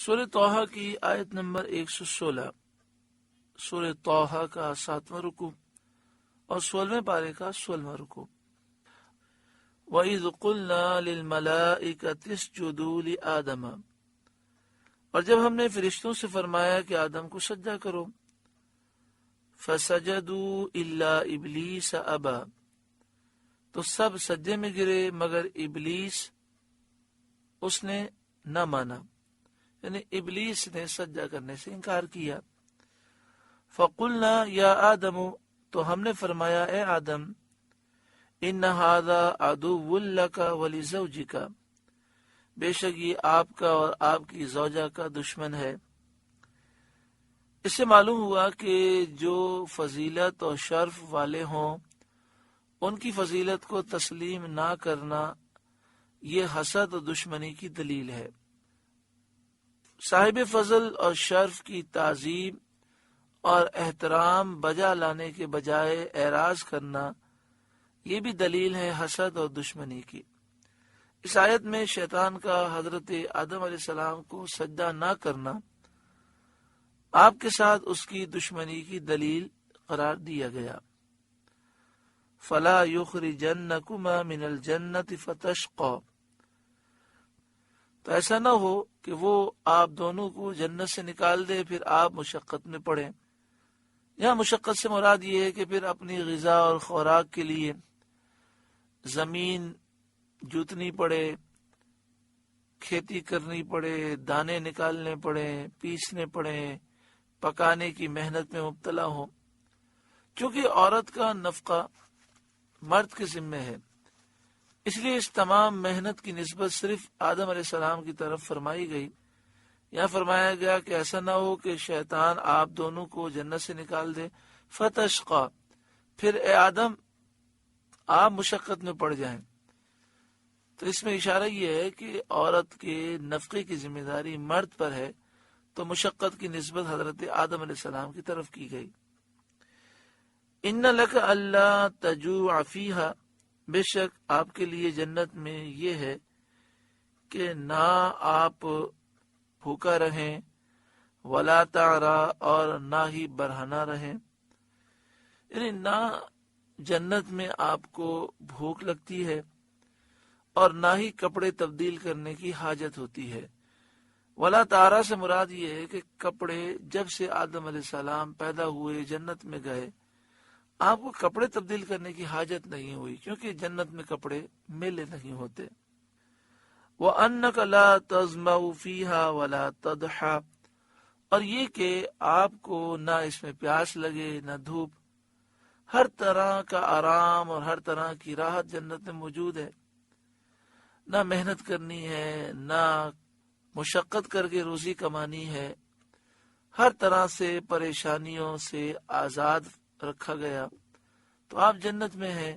سورہ طٰہٰ کی آیت نمبر 116، سورہ طٰہٰ کا 7واں رکوع اور 16ویں پارے کا 16واں رکوع۔ وَإِذْ قُلْنَا لِلْمَلَائِكَةِ اسْجُدُوا لِآدَمَ، اور جب ہم نے فرشتوں سے فرمایا کہ آدم کو سجدہ کرو، فَسَجَدُوا إِلَّا إِبْلِيسَ أَبَى، تو سب سجدے میں گرے مگر ابلیس، اس نے نہ مانا، یعنی ابلیس نے سجدہ کرنے سے انکار کیا۔ فَقُلْنَا يَا آدَمُ، تو ہم نے فرمایا اے آدم، إِنَّ هَذَا عَدُوٌّ لَكَ وَلِزَوْجِكَ، بے شک یہ آپ کا اور آپ کی زوجہ کا دشمن ہے۔ اس سے معلوم ہوا کہ جو فضیلت اور شرف والے ہوں ان کی فضیلت کو تسلیم نہ کرنا یہ حسد اور دشمنی کی دلیل ہے۔ صاحب فضل اور شرف کی تعظیم اور احترام بجا لانے کے بجائے اعراض کرنا یہ بھی دلیل ہے حسد اور دشمنی کی۔ اس آیت میں شیطان کا حضرت آدم علیہ السلام کو سجدہ نہ کرنا آپ کے ساتھ اس کی دشمنی کی دلیل قرار دیا گیا۔ فَلَا يُخْرِجَنَّكُمَا مِنَ الْجَنَّةِ فَتَشْقَىٰ، تو ایسا نہ ہو کہ وہ آپ دونوں کو جنت سے نکال دے پھر آپ مشقت میں پڑیں۔ یہاں مشقت سے مراد یہ ہے کہ پھر اپنی غذا اور خوراک کے لیے زمین جوتنی پڑے، کھیتی کرنی پڑے، دانے نکالنے پڑے، پیسنے پڑے، پکانے کی محنت میں مبتلا ہو۔ چونکہ عورت کا نفقہ مرد کے ذمہ ہے، اس لیے اس تمام محنت کی نسبت صرف آدم علیہ السلام کی طرف فرمائی گئی۔ یہاں فرمایا گیا کہ ایسا نہ ہو کہ شیطان آپ دونوں کو جنت سے نکال دے، فتشقى، پھر اے آدم آپ مشقت میں پڑ جائیں۔ تو اس میں اشارہ یہ ہے کہ عورت کے نفقے کی ذمہ داری مرد پر ہے، تو مشقت کی نسبت حضرت آدم علیہ السلام کی طرف کی گئی۔ ان لک الا تجوع فیہا، بے شک آپ کے لیے جنت میں یہ ہے کہ نہ آپ بھوکا رہیں، ولا تعرا، اور نہ ہی برہنہ رہیں، یعنی نہ جنت میں آپ کو بھوک لگتی ہے اور نہ ہی کپڑے تبدیل کرنے کی حاجت ہوتی ہے۔ ولا تعرا سے مراد یہ ہے کہ کپڑے جب سے آدم علیہ السلام پیدا ہوئے جنت میں گئے آپ کو کپڑے تبدیل کرنے کی حاجت نہیں ہوئی، کیونکہ جنت میں کپڑے میلے نہیں ہوتے۔ وَأَنَّكَ لَا تَظْمَأُ فِيهَا وَلَا تَضْحَىٰ، اور یہ کہ آپ کو نہ اس میں پیاس لگے نہ دھوپ، ہر طرح کا آرام اور ہر طرح کی راحت جنت میں موجود ہے۔ نہ محنت کرنی ہے، نہ مشقت کر کے روزی کمانی ہے، ہر طرح سے پریشانیوں سے آزاد رکھا گیا۔ تو آپ جنت میں ہیں،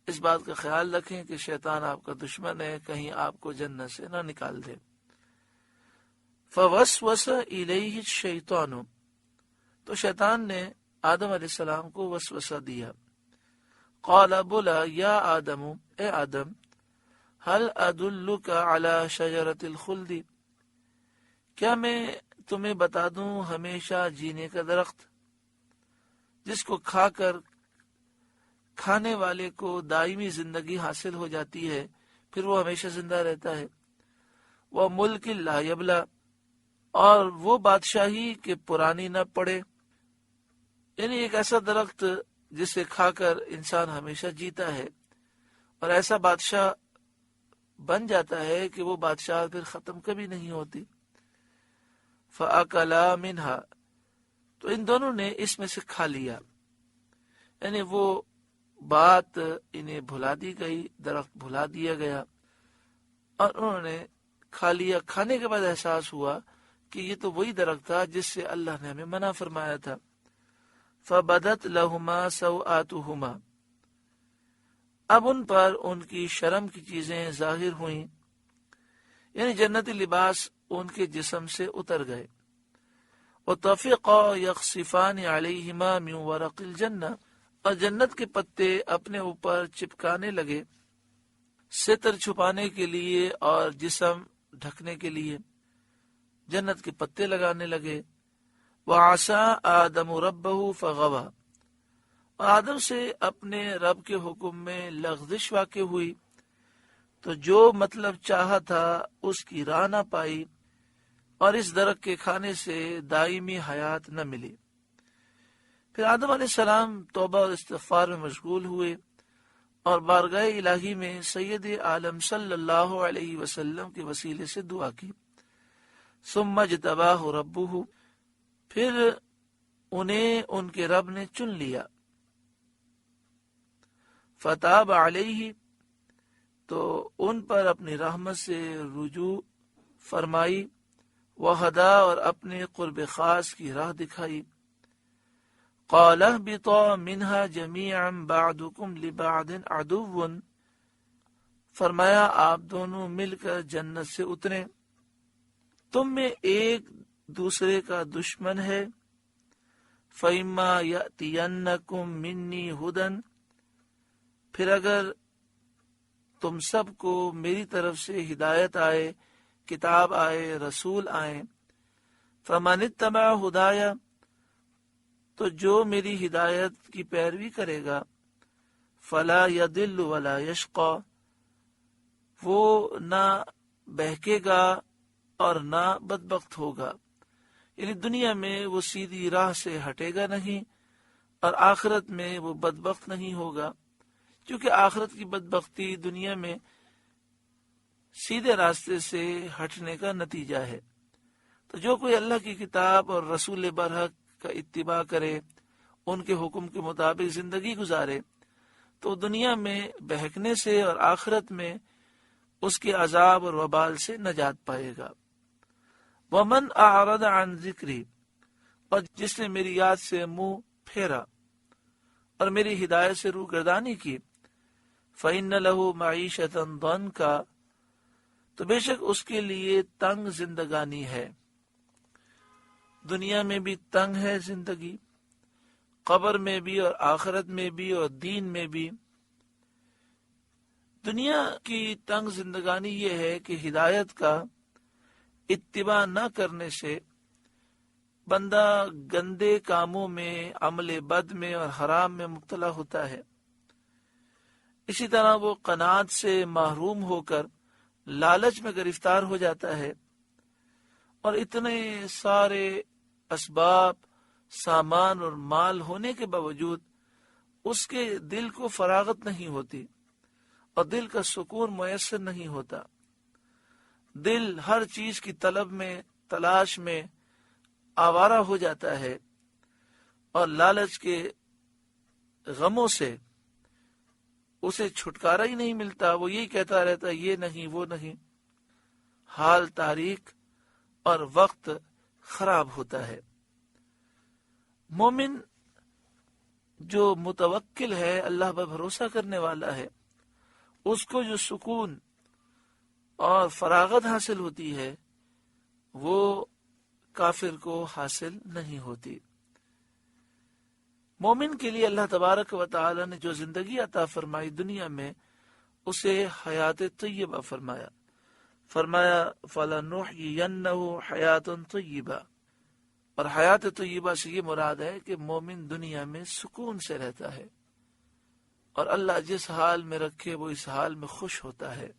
اس بات کا خیال رکھیں کہ شیطان آپ کا دشمن ہے، کہیں آپ کو جنت سے نہ نکال دے۔ فوسوس الیہ الشیطان، تو شیطان نے آدم علیہ السلام کو وسوسہ دیا۔ قال، بولا، یا آدم، اے آدم، هل ادلک علی شجرۃ الخلد، کیا میں تمہیں بتا دوں ہمیشہ جینے کا درخت، جس کو کھا کر کھانے والے کو دائمی زندگی حاصل ہو جاتی ہے، پھر وہ ہمیشہ زندہ رہتا ہے۔ وہ ملک لا یبلا، اور وہ بادشاہی کہ پرانی نہ پڑے، یعنی ایک ایسا درخت جسے کھا کر انسان ہمیشہ جیتا ہے اور ایسا بادشاہ بن جاتا ہے کہ وہ بادشاہ پھر ختم کبھی نہیں ہوتی۔ فَأَكَلَا مِنْهَا، تو ان دونوں نے اس میں سے کھا لیا، یعنی وہ بات انہیں بھلا دی گئی، درخت بھلا دیا گیا اور انہوں نے کھا لیا۔ کھانے کے بعد احساس ہوا کہ یہ تو وہی درخت تھا جس سے اللہ نے ہمیں منع فرمایا تھا۔ فَبَدَتْ لَهُمَا سَوْآتُهُمَا، اب ان پر ان کی شرم کی چیزیں ظاہر ہوئیں، یعنی جنتی لباس ان کے جسم سے اتر گئے۔ وَطَفِقَا يَخْصِفَانِ عَلَيْهِمَا مِنْ وَرَقِ الْجَنَّةِ، اور جنت کے پتے اپنے اوپر چپکانے لگے، ستر چھپانے کے لیے اور جسم ڈھکنے کے لیے۔ جنت کے پتے لگانے لگے۔ وَعَصَىٰ آدَمُ رَبَّهُ فَغَوَىٰ، آدم سے اپنے رب کے حکم میں لغزش واقع ہوئی تو جو مطلب چاہا تھا اس کی راہ نہ پائی، اور اس درخت کے کھانے سے دائمی حیات نہ ملی۔ پھر آدم علیہ السلام توبہ اور استغفار میں مشغول ہوئے اور بارگاہ الہی میں سید عالم صلی اللہ علیہ وسلم کے وسیلے سے دعا کی۔ ثم اجتباہ ربہ، پھر انہیں ان کے رب نے چن لیا۔ فتاب علیہ، تو ان پر اپنی رحمت سے رجوع فرمائی، وہدا، اور اپنے قرب خاص کی راہ دکھائی۔ قال اهبطوا منها جميعا بعضكم لبعض عدو، فرمایا آپ دونوں مل کر جنت سے اتریں، تم میں ایک دوسرے کا دشمن ہے۔ فَإِمَّا يَأْتِيَنَّكُم مِّنِّي هُدًى، پھر اگر تم سب کو میری طرف سے ہدایت آئے، کتاب آئے، رسول آئے، فَمَنِ اتَّبَعَ هُدَايَ، تو جو میری ہدایت کی پیروی کرے گا، فَلَا يَضِلُّ وَلَا يَشْقَى، وہ نہ بہکے گا اور نہ بدبخت ہوگا، یعنی دنیا میں وہ سیدھی راہ سے ہٹے گا نہیں اور آخرت میں وہ بدبخت نہیں ہوگا، کیونکہ آخرت کی بدبختی دنیا میں سیدھے راستے سے ہٹنے کا نتیجہ ہے۔ تو جو کوئی اللہ کی کتاب اور رسول برحق کا اتباع کرے، ان کے حکم کے مطابق زندگی گزارے، تو دنیا میں بہکنے سے اور آخرت میں اس کے عذاب اور وبال سے نجات پائے گا۔ وَمَنْ أَعْرَضَ عَنْ ذِكْرِي، اور جس نے میری یاد سے منہ پھیرا اور میری ہدایت سے روگردانی کی، فَإِنَّ لَهُ مَعِيشَةً ضَنْكًا، تو بے شک اس کے لیے تنگ زندگانی ہے، دنیا میں بھی تنگ ہے زندگی، قبر میں بھی اور آخرت میں بھی اور دین میں بھی۔ دنیا کی تنگ زندگانی یہ ہے کہ ہدایت کا اتباع نہ کرنے سے بندہ گندے کاموں میں، عمل بد میں اور حرام میں مبتلا ہوتا ہے۔ اسی طرح وہ قناعت سے محروم ہو کر لالچ میں گرفتار ہو جاتا ہے، اور اتنے سارے اسباب، سامان اور مال ہونے کے باوجود اس کے دل کو فراغت نہیں ہوتی اور دل کا سکون میسر نہیں ہوتا۔ دل ہر چیز کی طلب میں، تلاش میں آوارہ ہو جاتا ہے، اور لالچ کے غموں سے اسے چھٹکارا ہی نہیں ملتا، وہ یہی کہتا رہتا ہے یہ نہیں وہ نہیں، حال تاریک اور وقت خراب ہوتا ہے۔ مومن جو متوکل ہے، اللہ پر بھروسہ کرنے والا ہے، اس کو جو سکون اور فراغت حاصل ہوتی ہے وہ کافر کو حاصل نہیں ہوتی۔ مومن کے لیے اللہ تبارک و تعالی نے جو زندگی عطا فرمائی دنیا میں، اسے حیات طیبہ فرمایا۔ فَلَنُحْيِيَنَّهُ حَيَاةً طَيِّبَةً، اور حیات طیبہ سے یہ مراد ہے کہ مومن دنیا میں سکون سے رہتا ہے، اور اللہ جس حال میں رکھے وہ اس حال میں خوش ہوتا ہے۔